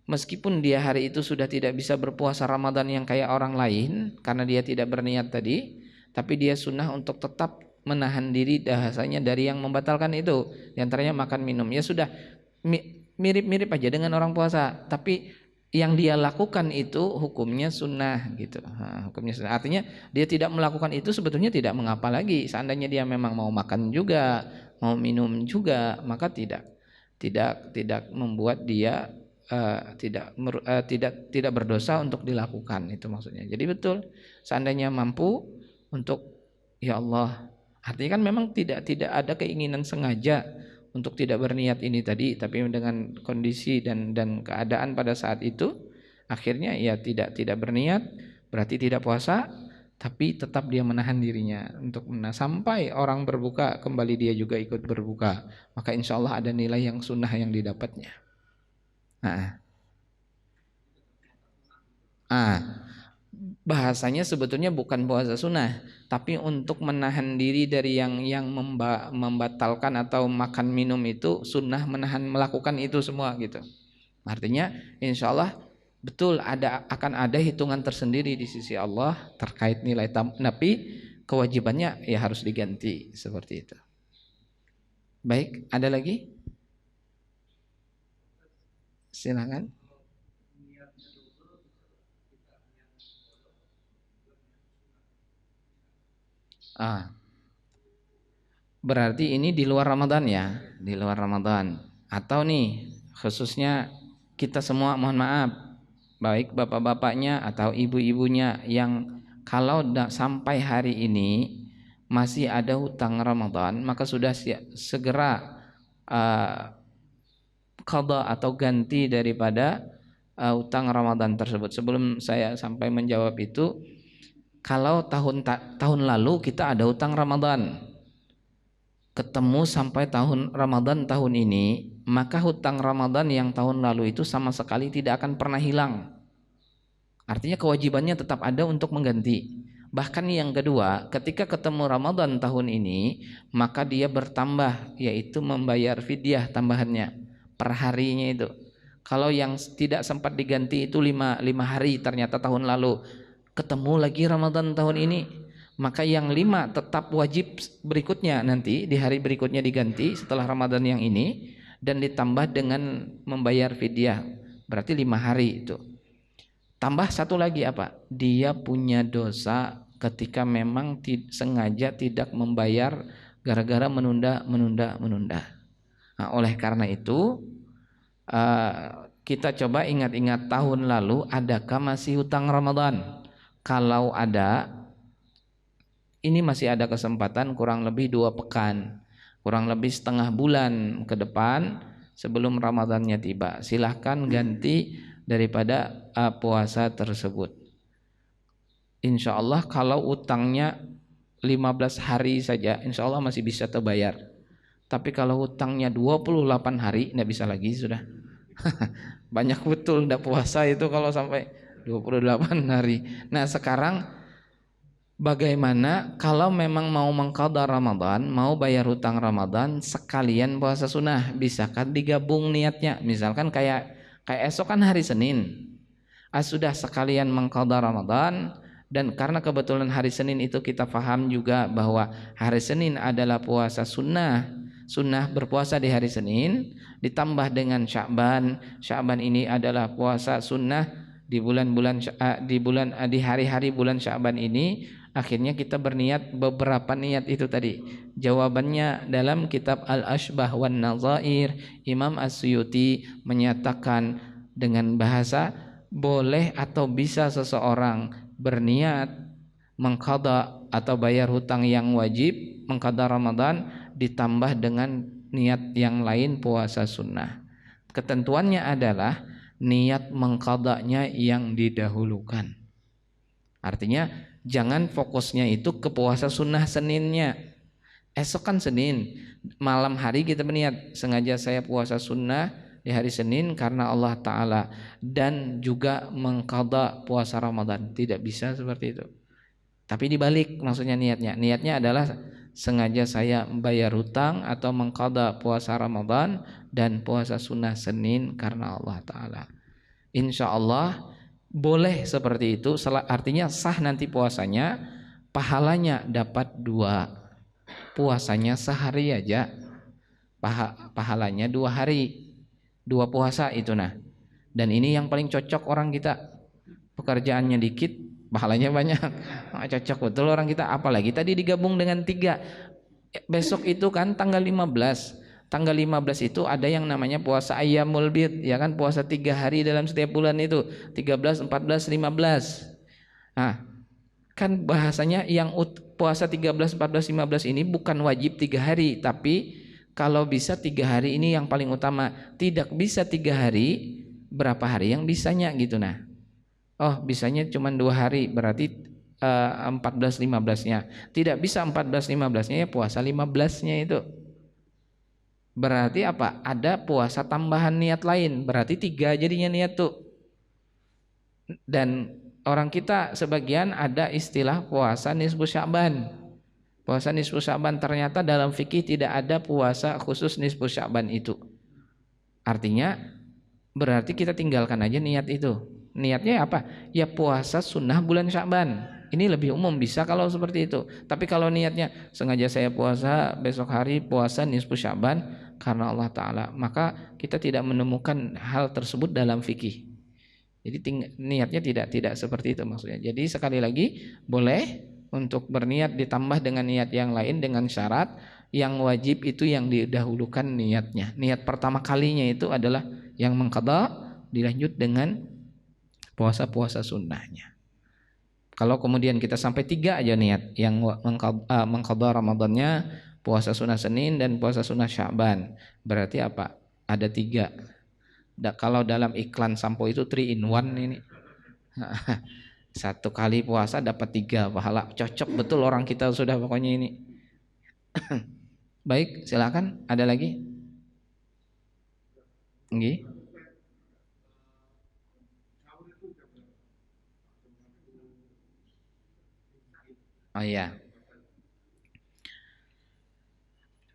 meskipun dia hari itu sudah tidak bisa berpuasa Ramadan yang kayak orang lain karena dia tidak berniat tadi, tapi dia sunnah untuk tetap menahan diri bahasanya dari yang membatalkan itu. Di antaranya makan minum. Ya sudah mirip-mirip aja dengan orang puasa, tapi yang dia lakukan itu hukumnya sunnah gitu. Hukumnya sunnah. Artinya dia tidak melakukan itu sebetulnya tidak mengapa lagi. Seandainya dia memang mau makan juga, mau minum juga, maka tidak membuat dia tidak berdosa untuk dilakukan, itu maksudnya. Jadi betul, seandainya mampu untuk, ya Allah, artinya kan memang tidak ada keinginan sengaja untuk tidak berniat ini tadi, tapi dengan kondisi dan keadaan pada saat itu, akhirnya ya tidak berniat, berarti tidak puasa, tapi tetap dia menahan dirinya untuk sampai orang berbuka kembali dia juga ikut berbuka, maka insya Allah ada nilai yang sunnah yang didapatnya. Bahasanya sebetulnya bukan puasa sunnah, tapi untuk menahan diri dari yang membatalkan atau makan minum itu sunnah, menahan melakukan itu semua gitu. Artinya insya Allah betul akan ada hitungan tersendiri di sisi Allah terkait nilai, tapi kewajibannya ya harus diganti seperti itu. Baik, ada lagi? Silakan. Berarti ini di luar Ramadan ya, di luar Ramadan. Atau nih khususnya kita semua, mohon maaf, baik bapak-bapaknya atau ibu-ibunya yang kalau sampai hari ini masih ada hutang Ramadan, maka sudah segera qadha atau ganti daripada hutang Ramadan tersebut. Sebelum saya sampai menjawab itu, kalau tahun lalu kita ada hutang Ramadan, ketemu sampai tahun Ramadan tahun ini, maka hutang Ramadan yang tahun lalu itu sama sekali tidak akan pernah hilang. Artinya kewajibannya tetap ada untuk mengganti. Bahkan yang kedua, ketika ketemu Ramadan tahun ini, maka dia bertambah, yaitu membayar fidyah tambahannya per harinya itu. Kalau yang tidak sempat diganti itu lima hari, ternyata tahun lalu ketemu lagi Ramadan tahun ini, maka yang 5 tetap wajib berikutnya, nanti di hari berikutnya diganti setelah Ramadan yang ini, dan ditambah dengan membayar fidyah, berarti 5 hari itu. Tambah satu lagi apa? Dia punya dosa ketika memang sengaja tidak membayar gara-gara menunda. Nah, oleh karena itu kita coba ingat-ingat tahun lalu, adakah masih hutang Ramadan? Kalau ada, ini masih ada kesempatan kurang lebih 2 pekan, kurang lebih setengah bulan ke depan sebelum Ramadannya tiba. Silahkan ganti daripada puasa tersebut. Insya Allah kalau utangnya 15 hari saja, insya Allah masih bisa terbayar. Tapi kalau utangnya 28 hari, nggak bisa lagi sudah. Banyak betul ndak puasa itu kalau sampai 28 hari. Nah sekarang bagaimana kalau memang mau mengqadha Ramadan, mau bayar hutang Ramadan sekalian puasa sunnah, bisakah digabung niatnya? Misalkan kayak esok kan hari Senin, sudah sekalian mengqadha Ramadan, dan karena kebetulan hari Senin itu kita paham juga bahwa hari Senin adalah puasa sunnah berpuasa di hari Senin, ditambah dengan Sya'ban ini adalah puasa sunnah di di hari-hari bulan Sya'ban ini. Akhirnya kita berniat beberapa niat itu tadi. Jawabannya dalam kitab Al-Ashbah wan Nazair, Imam As-Suyuti menyatakan dengan bahasa boleh atau bisa seseorang berniat mengqadha atau bayar hutang yang wajib, mengqadha Ramadan, ditambah dengan niat yang lain puasa sunnah. Ketentuannya adalah niat mengqadhanya yang didahulukan. Artinya jangan fokusnya itu ke puasa sunnah Seninnya. Esok kan Senin, malam hari kita berniat sengaja saya puasa sunnah di hari Senin karena Allah Ta'ala, dan juga mengqadha puasa Ramadan. Tidak bisa seperti itu. Tapi dibalik maksudnya niatnya adalah sengaja saya membayar hutang atau mengqadha puasa Ramadan dan puasa sunnah Senin karena Allah Ta'ala. Insya Allah boleh seperti itu, artinya sah nanti puasanya, pahalanya dapat 2. Puasanya sehari aja, pahalanya 2 hari, 2 puasa itu. Nah, dan ini yang paling cocok orang kita, pekerjaannya dikit pahalanya banyak. Cocok betul orang kita, apalagi tadi digabung dengan 3. Besok itu kan tanggal 15 itu ada yang namanya puasa Ayyamul Bid, ya kan, puasa 3 hari dalam setiap bulan itu, 13, 14, 15. Nah, kan bahasanya yang puasa 13, 14, 15 ini bukan wajib 3 hari, tapi kalau bisa 3 hari ini yang paling utama. Tidak bisa 3 hari, berapa hari yang bisanya gitu. Nah, oh bisanya cuma 2 hari, berarti 14, 15-nya. Tidak bisa 14, 15-nya, ya puasa 15-nya itu. Berarti apa? Ada puasa tambahan niat lain, berarti 3 jadinya niat tuh. Dan orang kita sebagian ada istilah puasa nisfu Sya'ban. Puasa nisfu Sya'ban, ternyata dalam fikih tidak ada puasa khusus nisfu Sya'ban itu. Artinya berarti kita tinggalkan aja niat itu. Niatnya apa? Ya puasa sunnah bulan Sya'ban. Ini lebih umum, bisa kalau seperti itu. Tapi kalau niatnya sengaja saya puasa besok hari puasa nisfu Sya'ban karena Allah Ta'ala, maka kita tidak menemukan hal tersebut dalam fikih. Jadi niatnya tidak seperti itu maksudnya. Jadi sekali lagi boleh untuk berniat ditambah dengan niat yang lain, dengan syarat yang wajib itu yang didahulukan niatnya. Niat pertama kalinya itu adalah yang mengqadha, dilanjut dengan puasa-puasa sunnahnya. Kalau kemudian kita sampai 3 aja niat, yang mengqadha Ramadannya, puasa sunnah Senin dan puasa sunnah Sya'ban, berarti apa? Ada 3. Kalau dalam iklan sampo itu 3 in 1 ini. 1 kali puasa dapat 3 pahala. Cocok betul orang kita sudah pokoknya ini. Baik, silakan. Ada lagi? Nggih. Oh iya,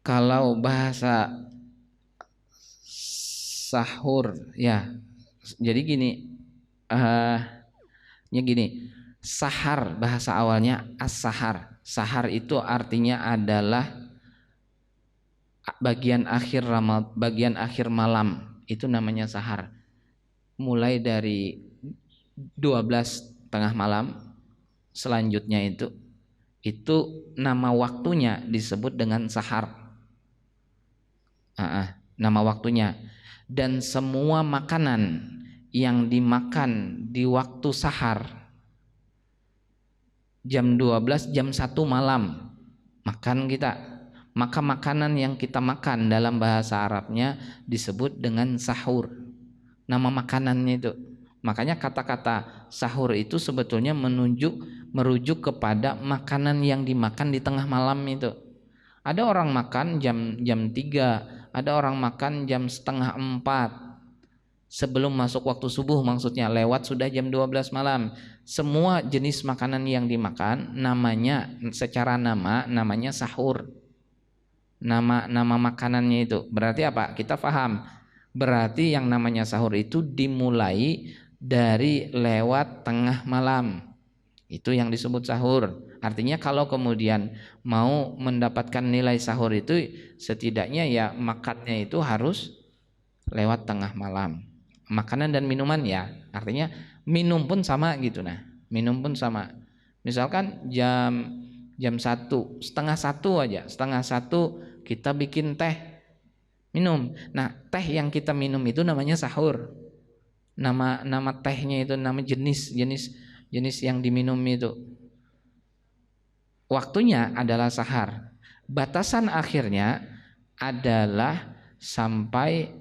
kalau bahasa sahur ya, jadi gini, eh nya gini, sahar bahasa awalnya as-sahar. Sahar itu artinya adalah bagian akhir malam, itu namanya sahar. Mulai dari 12 tengah malam selanjutnya itu nama waktunya disebut dengan sahar. Nama waktunya. Dan semua makanan yang dimakan di waktu sahar jam 12 jam 1 malam makan kita, maka makanan yang kita makan dalam bahasa Arabnya disebut dengan sahur, nama makanannya itu. Makanya kata-kata sahur itu sebetulnya merujuk kepada makanan yang dimakan di tengah malam itu. Ada orang makan jam 3, ada orang makan jam setengah 4 sebelum masuk waktu subuh, maksudnya lewat sudah jam 12 malam. Semua jenis makanan yang dimakan namanya secara namanya sahur. Nama makanannya itu. Berarti apa? Kita paham. Berarti yang namanya sahur itu dimulai dari lewat tengah malam. Itu yang disebut sahur. Artinya kalau kemudian mau mendapatkan nilai sahur itu setidaknya ya makannya itu harus lewat tengah malam. Makanan dan minuman ya, artinya minum pun sama gitu. Nah, minum pun sama. Misalkan jam 1, setengah 1 aja, setengah 1 kita bikin teh, minum. Nah, teh yang kita minum itu namanya sahur. Nama tehnya itu, nama jenis yang diminum itu. Waktunya adalah sahar. Batasan akhirnya adalah sampai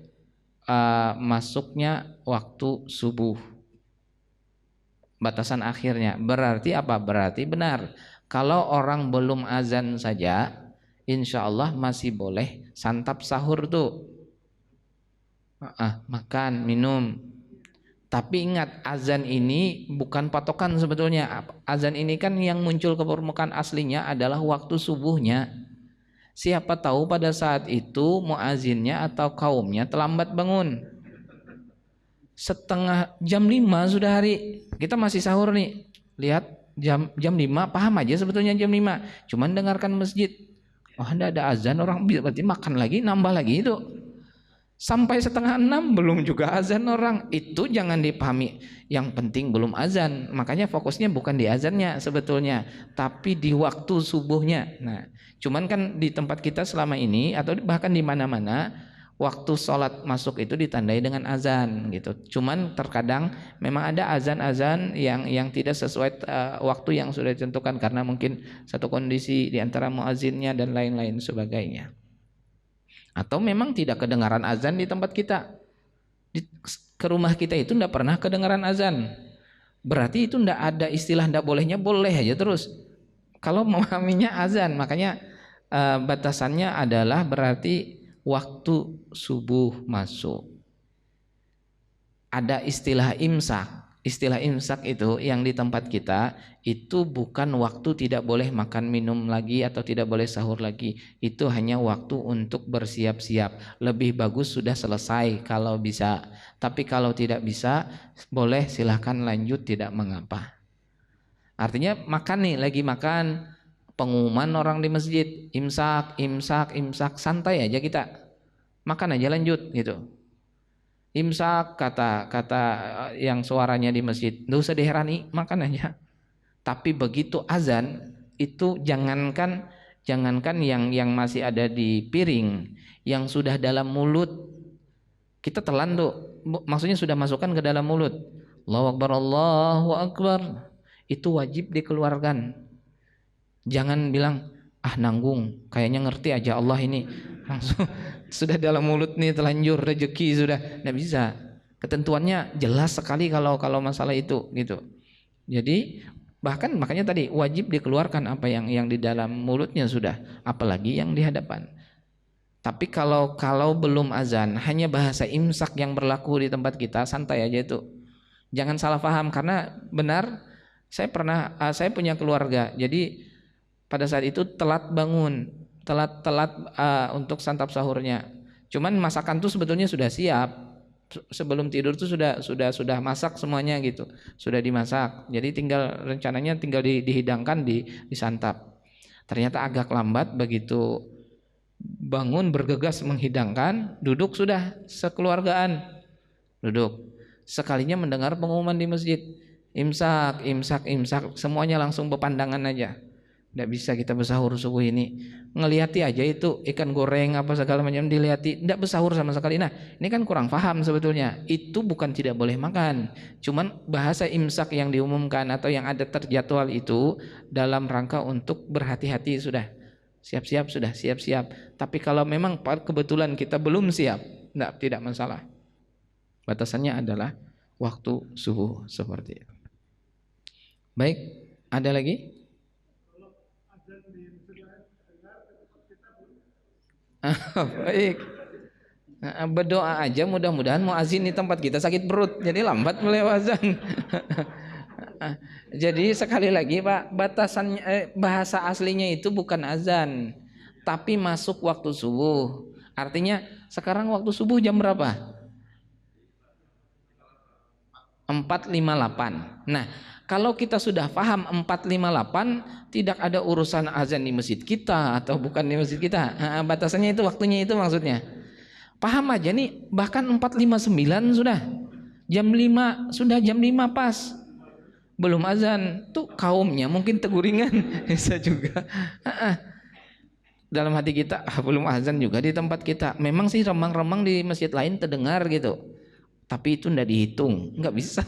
masuknya waktu subuh. Batasan akhirnya berarti apa? Berarti benar kalau orang belum azan saja insya Allah masih boleh santap sahur tuh, makan minum. Tapi ingat, azan ini bukan patokan sebetulnya. Azan ini kan yang muncul ke permukaan aslinya adalah waktu subuhnya. Siapa tahu pada saat itu muazinnya atau kaumnya terlambat bangun. Setengah jam 5 sudah hari. Kita masih sahur nih. Lihat jam 5, paham aja sebetulnya jam 5. Cuman dengarkan masjid. Oh, ada azan, orang berarti makan lagi, nambah lagi itu. Sampai setengah 6 belum juga azan orang. Itu jangan dipahami. Yang penting belum azan. Makanya fokusnya bukan di azannya sebetulnya, tapi di waktu subuhnya. Nah, cuman kan di tempat kita selama ini atau bahkan di mana-mana waktu sholat masuk itu ditandai dengan azan gitu. Cuman terkadang memang ada azan-azan yang tidak sesuai waktu yang sudah ditentukan karena mungkin satu kondisi di antara muazzinnya dan lain-lain sebagainya. Atau memang tidak kedengaran azan di tempat kita. Ke rumah kita itu tidak pernah kedengaran azan. Berarti itu tidak ada istilah tidak bolehnya, boleh aja terus. Kalau memahaminya azan, makanya batasannya adalah berarti waktu subuh masuk. Ada istilah imsak. Istilah imsak itu yang di tempat kita itu bukan waktu tidak boleh makan minum lagi atau tidak boleh sahur lagi. Itu hanya waktu untuk bersiap-siap. Lebih bagus sudah selesai kalau bisa. Tapi kalau tidak bisa, boleh silahkan lanjut, tidak mengapa. Artinya makan nih, lagi makan, pengumuman orang di masjid, imsak, santai aja kita. Makan aja lanjut gitu. Imsak kata yang suaranya di masjid, nggak usah diherani, makan aja. Tapi begitu azan itu jangankan yang masih ada di piring, yang sudah dalam mulut kita telan tuh, maksudnya sudah masukkan ke dalam mulut. Allahu Akbar, Allahu Akbar, itu wajib dikeluarkan. Jangan bilang nanggung, kayaknya ngerti aja Allah ini, langsung sudah dalam mulut nih telanjur rezeki sudah, tidak bisa. Ketentuannya jelas sekali kalau masalah itu gitu. Jadi bahkan makanya tadi wajib dikeluarkan apa yang di dalam mulutnya sudah, apalagi yang di hadapan. Tapi kalau belum azan, hanya bahasa imsak yang berlaku di tempat kita, santai aja itu. Jangan salah paham, karena benar saya punya keluarga. Jadi pada saat itu telat bangun, telat untuk santap sahurnya. Cuman masakan tuh sebetulnya sudah siap. Sebelum tidur tuh sudah masak semuanya gitu. Sudah dimasak. Jadi rencananya tinggal dihidangkan, disantap. Ternyata agak lambat, begitu bangun bergegas menghidangkan, duduk sudah sekeluargaan. Duduk. Sekalinya mendengar pengumuman di masjid, imsak, imsak, imsak, semuanya langsung berpandangan aja. Tidak bisa kita bersahur subuh ini. Ngelihati aja itu ikan goreng apa segala macam dilihati, tidak bersahur sama sekali. Nah, ini kan kurang paham sebetulnya. Itu bukan tidak boleh makan. Cuman bahasa imsak yang diumumkan atau yang ada terjadwal itu dalam rangka untuk berhati-hati sudah. Siap-siap sudah, siap-siap. Tapi kalau memang kebetulan kita belum siap, tidak masalah. Batasannya adalah waktu subuh seperti itu. Baik, ada lagi? Baik. Berdoa aja, mudah-mudahan muazin di tempat kita sakit perut, jadi lambat mulai azan. Jadi sekali lagi Pak, batasannya bahasa aslinya itu bukan azan, tapi masuk waktu subuh. Artinya sekarang waktu subuh jam berapa? 4.58. Nah, kalau kita sudah paham 4.58, tidak ada urusan azan di masjid kita atau bukan di masjid kita. Batasannya itu, waktunya itu maksudnya. Paham aja nih, bahkan 4.59 sudah. Jam 5, sudah jam 5 pas. Belum azan. Tuh kaumnya mungkin teguringan. Bisa juga. Dalam hati kita, belum azan juga di tempat kita. Memang sih remang-remang di masjid lain terdengar gitu. Tapi itu tidak dihitung, nggak bisa.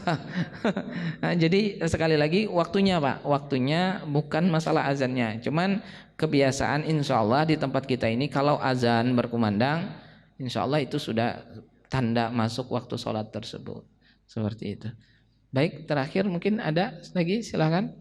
Nah, jadi sekali lagi waktunya Pak, waktunya bukan masalah azannya, cuman kebiasaan insya Allah di tempat kita ini kalau azan berkumandang, insya Allah itu sudah tanda masuk waktu sholat tersebut, seperti itu. Baik, terakhir mungkin ada lagi, silakan.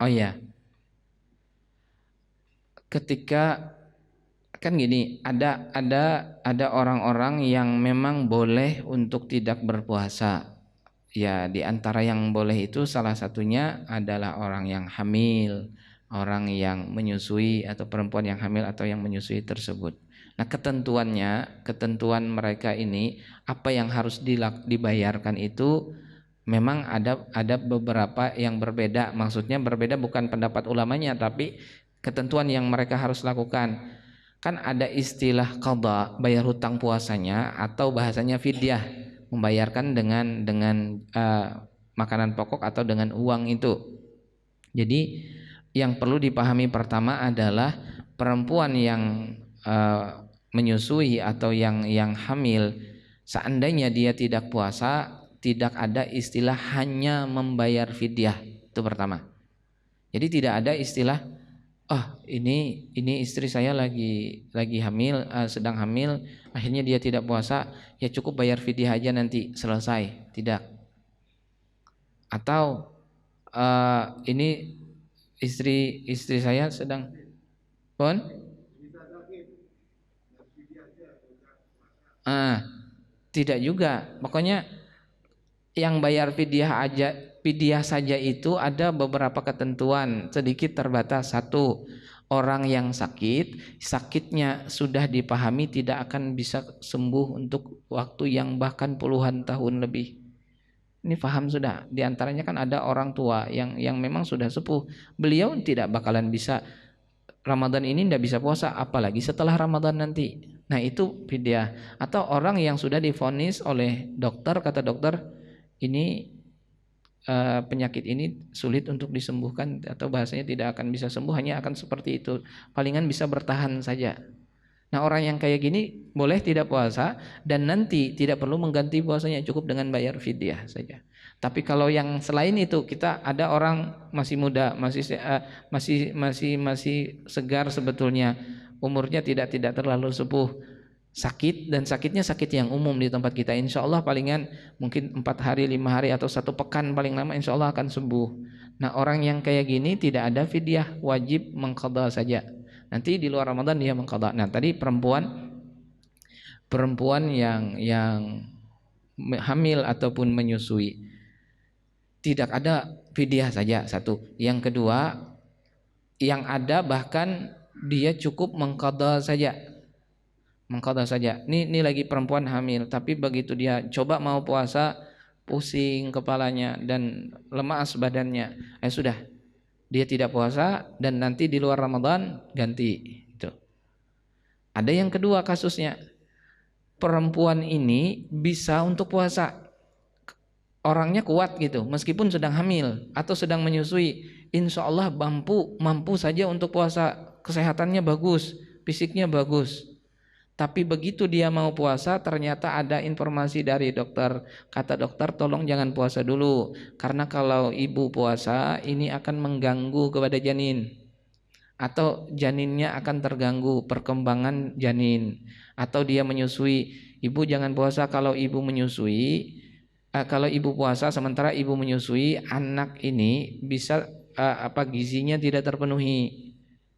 Oh iya, ketika kan gini, ada orang-orang yang memang boleh untuk tidak berpuasa. Ya, di antara yang boleh itu salah satunya adalah orang yang hamil, orang yang menyusui atau perempuan yang hamil atau yang menyusui tersebut. Nah, ketentuan mereka ini apa yang harus dibayarkan itu memang ada beberapa yang berbeda. Maksudnya berbeda bukan pendapat ulamanya, tapi ketentuan yang mereka harus lakukan. Kan ada istilah qadha, bayar hutang puasanya, atau bahasanya fidyah, membayarkan dengan makanan pokok atau dengan uang itu. Jadi yang perlu dipahami pertama adalah perempuan yang menyusui atau yang hamil, seandainya dia tidak puasa, tidak ada istilah hanya membayar fidyah, itu pertama. Jadi tidak ada istilah ini istri saya lagi hamil, sedang hamil, akhirnya dia tidak puasa, ya cukup bayar fidyah aja nanti selesai. Tidak. Atau ini istri saya sedang tidak juga. Pokoknya yang bayar fidyah saja itu ada beberapa ketentuan, sedikit terbatas. Satu, orang yang sakitnya sudah dipahami tidak akan bisa sembuh untuk waktu yang bahkan puluhan tahun lebih. Ini paham sudah. Di antaranya kan ada orang tua yang memang sudah sepuh, beliau tidak bakalan bisa Ramadan ini tidak bisa puasa, apalagi setelah Ramadan nanti. Nah, itu fidyah. Atau orang yang sudah divonis oleh dokter, kata dokter, ini penyakit ini sulit untuk disembuhkan, atau bahasanya tidak akan bisa sembuh, hanya akan seperti itu, palingan bisa bertahan saja. Nah, orang yang kayak gini boleh tidak puasa dan nanti tidak perlu mengganti puasanya, cukup dengan bayar fidyah saja. Tapi kalau yang selain itu, kita ada orang masih muda, masih segar sebetulnya, umurnya tidak terlalu sepuh, sakit, dan sakitnya sakit yang umum di tempat kita, insya Allah palingan mungkin 4 hari, 5 hari atau 1 pekan paling lama, insya Allah akan sembuh. Nah orang yang kayak gini tidak ada fidyah, wajib mengqadha saja. Nanti di luar Ramadan dia mengqadha. Nah tadi perempuan yang hamil ataupun menyusui, tidak ada fidyah saja, satu. Yang kedua, yang ada bahkan dia cukup mengqadha saja. Mengqadha saja. Ini lagi perempuan hamil, tapi begitu dia coba mau puasa, pusing kepalanya dan lemas badannya. Sudah, dia tidak puasa dan nanti di luar Ramadan ganti. Itu. Ada yang kedua kasusnya, perempuan ini bisa untuk puasa, orangnya kuat gitu, meskipun sedang hamil atau sedang menyusui, insya Allah mampu saja untuk puasa, kesehatannya bagus, fisiknya bagus. Tapi begitu dia mau puasa, ternyata ada informasi dari dokter. Kata dokter, tolong jangan puasa dulu, karena kalau ibu puasa ini akan mengganggu kepada janin, atau janinnya akan terganggu perkembangan janin. Atau dia menyusui, ibu jangan puasa kalau ibu menyusui. Kalau ibu puasa sementara ibu menyusui, anak ini bisa gizinya tidak terpenuhi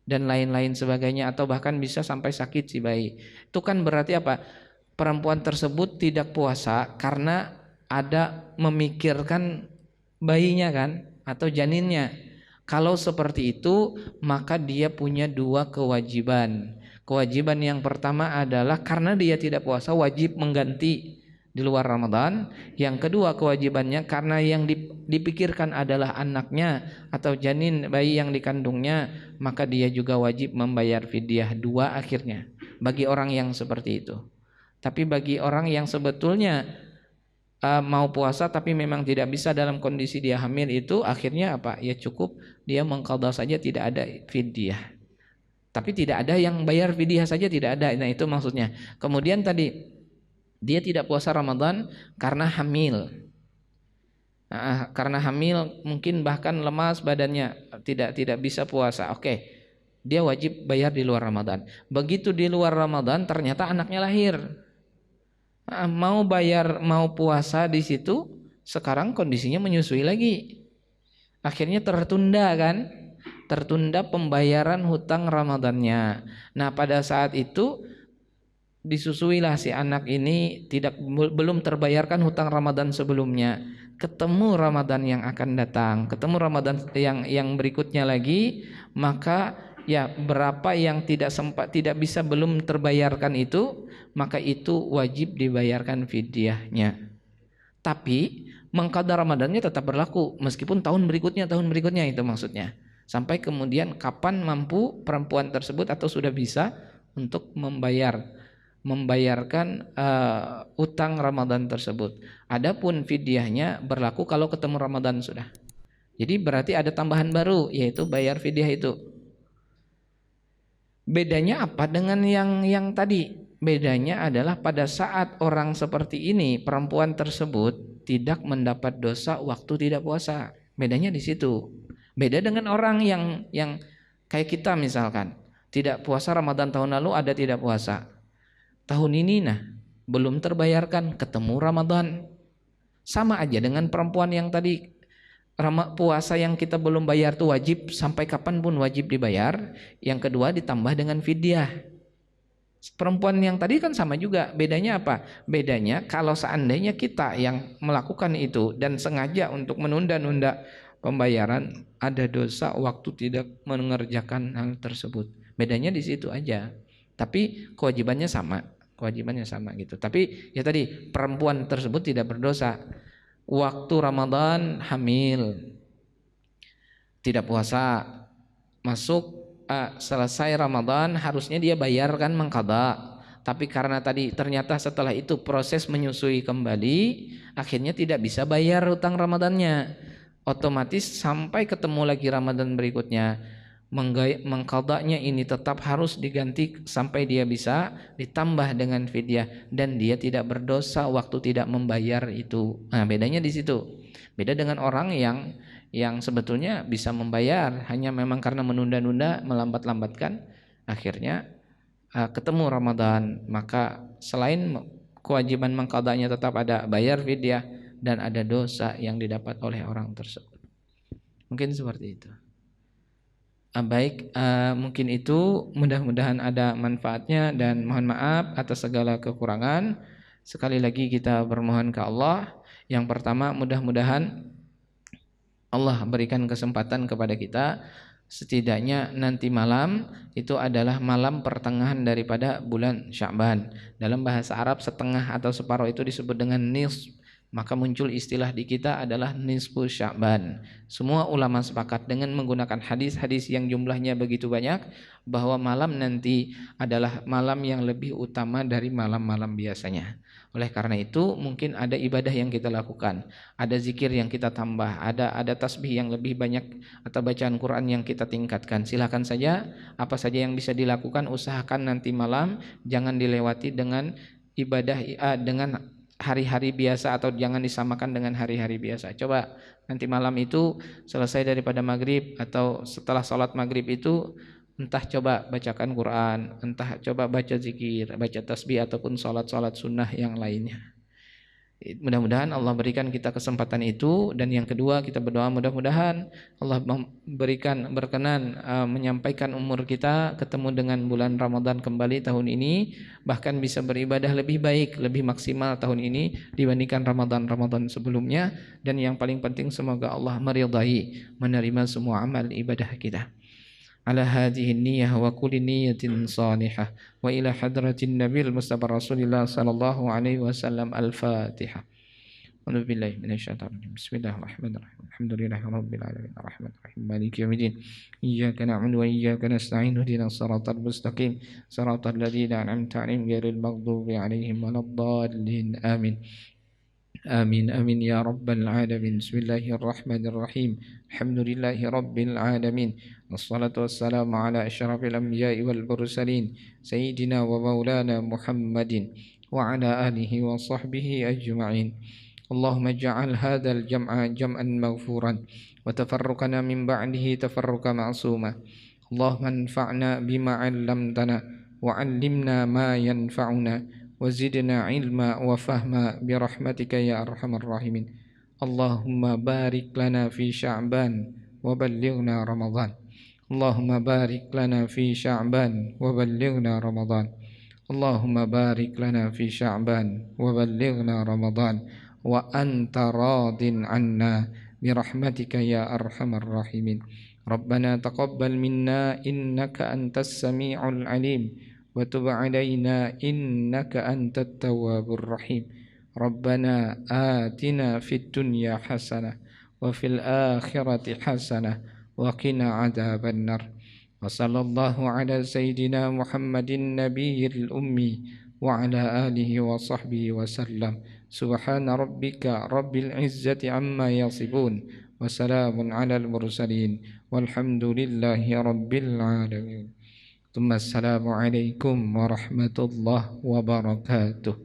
dan lain-lain sebagainya, atau bahkan bisa sampai sakit si bayi. Itu kan berarti apa? Perempuan tersebut tidak puasa karena ada memikirkan bayinya kan, atau janinnya. Kalau seperti itu, maka dia punya 2 kewajiban. Kewajiban yang pertama adalah karena dia tidak puasa, wajib mengganti di luar Ramadan. Yang kedua kewajibannya, karena yang dipikirkan adalah anaknya atau janin bayi yang dikandungnya, maka dia juga wajib membayar fidyah 2 akhirnya, bagi orang yang seperti itu. Tapi bagi orang yang sebetulnya mau puasa tapi memang tidak bisa dalam kondisi dia hamil, itu akhirnya apa? Ya cukup dia mengqadha saja, tidak ada fidyah. Tapi tidak ada yang bayar fidyah saja, tidak ada. Nah itu maksudnya. Kemudian tadi dia tidak puasa Ramadan karena hamil. Karena hamil mungkin bahkan lemas badannya, tidak bisa puasa. Oke, dia wajib bayar di luar Ramadan. Begitu di luar Ramadan ternyata anaknya lahir. Mau bayar, mau puasa di situ, sekarang kondisinya menyusui lagi. Akhirnya tertunda kan? Tertunda pembayaran hutang Ramadannya. Nah, pada saat itu disusuilah si anak ini, belum terbayarkan hutang Ramadan sebelumnya. Ketemu Ramadan yang akan datang, ketemu Ramadan yang berikutnya lagi, maka ya berapa yang tidak bisa belum terbayarkan itu, maka itu wajib dibayarkan fidyahnya. Tapi mengqadha Ramadannya tetap berlaku meskipun tahun berikutnya itu maksudnya. Sampai kemudian kapan mampu perempuan tersebut atau sudah bisa untuk membayarkan utang Ramadan tersebut. Adapun fidyahnya berlaku kalau ketemu Ramadan sudah. Jadi berarti ada tambahan baru, yaitu bayar fidyah itu. Bedanya apa dengan yang tadi? Bedanya adalah pada saat orang seperti ini, perempuan tersebut tidak mendapat dosa waktu tidak puasa. Bedanya di situ. Beda dengan orang yang kayak kita misalkan, tidak puasa Ramadan tahun lalu, ada tidak puasa. Tahun ini belum terbayarkan, ketemu Ramadan. Sama aja dengan perempuan yang tadi, puasa yang kita belum bayar tuh wajib, sampai kapanpun wajib dibayar. Yang kedua ditambah dengan fidyah. Perempuan yang tadi kan sama juga. Bedanya apa? Bedanya kalau seandainya kita yang melakukan itu dan sengaja untuk menunda-nunda pembayaran, ada dosa waktu tidak mengerjakan hal tersebut. Bedanya di situ aja. Tapi kewajibannya sama gitu. Tapi ya tadi, perempuan tersebut tidak berdosa. Waktu Ramadan hamil, tidak puasa, masuk selesai Ramadan harusnya dia bayarkan mengqadha. Tapi karena tadi ternyata setelah itu proses menyusui kembali, akhirnya tidak bisa bayar hutang Ramadannya. Otomatis sampai ketemu lagi Ramadan berikutnya, mengqadhanya ini tetap harus diganti sampai dia bisa, ditambah dengan fidyah, dan dia tidak berdosa waktu tidak membayar itu. Nah, bedanya di situ. Beda dengan orang yang sebetulnya bisa membayar, hanya memang karena menunda-nunda, melambat-lambatkan, akhirnya ketemu Ramadan, maka selain kewajiban mengqadanya tetap ada bayar fidyah dan ada dosa yang didapat oleh orang tersebut. Mungkin seperti itu. Baik, mungkin itu, mudah-mudahan ada manfaatnya dan mohon maaf atas segala kekurangan. Sekali lagi kita bermohon ke Allah. Yang pertama, mudah-mudahan Allah berikan kesempatan kepada kita, setidaknya nanti malam itu adalah malam pertengahan daripada bulan Sya'ban. Dalam bahasa Arab setengah atau separuh itu disebut dengan nisf. Maka muncul istilah di kita adalah nisfu Sya'ban. Semua ulama sepakat dengan menggunakan hadis-hadis yang jumlahnya begitu banyak bahwa malam nanti adalah malam yang lebih utama dari malam-malam biasanya. Oleh karena itu mungkin ada ibadah yang kita lakukan, ada zikir yang kita tambah, ada tasbih yang lebih banyak atau bacaan Quran yang kita tingkatkan. Silakan saja, apa saja yang bisa dilakukan, usahakan nanti malam jangan dilewati dengan ibadah dengan hari-hari biasa atau jangan disamakan dengan hari-hari biasa. Coba nanti malam itu selesai daripada maghrib atau setelah sholat maghrib itu entah coba bacakan Quran, entah coba baca zikir, baca tasbih ataupun sholat-sholat sunnah yang lainnya. Mudah-mudahan Allah berikan kita kesempatan itu. Dan yang kedua, kita berdoa mudah-mudahan Allah berikan berkenan menyampaikan umur kita ketemu dengan bulan Ramadan kembali tahun ini, bahkan bisa beribadah lebih baik, lebih maksimal tahun ini dibandingkan Ramadan-Ramadan sebelumnya. Dan yang paling penting, semoga Allah meridai, menerima semua amal ibadah kita. على هذه النية وكل نية صالحة وإلى حضرة النبي المصطفى رسول الله صلى الله عليه وسلم الفاتحة. أعوذ بالله من الشيطان الرجيم. بسم الله الرحمن الرحيم. الحمد لله رب العالمين الرحمن الرحيم مالك يوم الدين إياك نعبد وإياك نستعين اهدنا الصراط المستقيم صراط الذين أنعمت عليهم غير المغضوب عليهم ولا الضالين آمين. آمين آمين يا رب العالمين. بسم الله الرحمن الرحيم. الحمد لله رب العالمين والصلاة والسلام على أشرف الأنبياء والمرسلين سيدنا ومولانا محمد وعلى آله وصحبه أجمعين. اللهم اجعل هذا الجمع جمعا مغفورا وتفرقنا من بعده تفرقا معصوما. اللهم انفعنا بما علمتنا وعلمنا ما ينفعنا وزدنا علما وفهما برحمتك يا أرحم الراحمين. اللهم بارك لنا في شعبان وبلغنا رمضان. اللهم بارك لنا في شعبان وبلغنا رمضان. اللهم بارك لنا في شعبان وبلغنا رمضان وأنت راض عنا برحمتك يا أرحم الراحمين. ربنا تقبل منا إنك أنت السميع العليم وتب علينا إنك أنت التواب الرحيم. ربنا آتنا في الدنيا حسنة وفي الآخرة حسنة وقنا عذاب النار. وصلى الله على سيدنا محمد النبي الأمي وعلى آله وصحبه وسلم. سبحان ربك رب العزة عما يصفون وسلام على المرسلين والحمد لله رب العالمين. ثم السلام عليكم ورحمة الله وبركاته.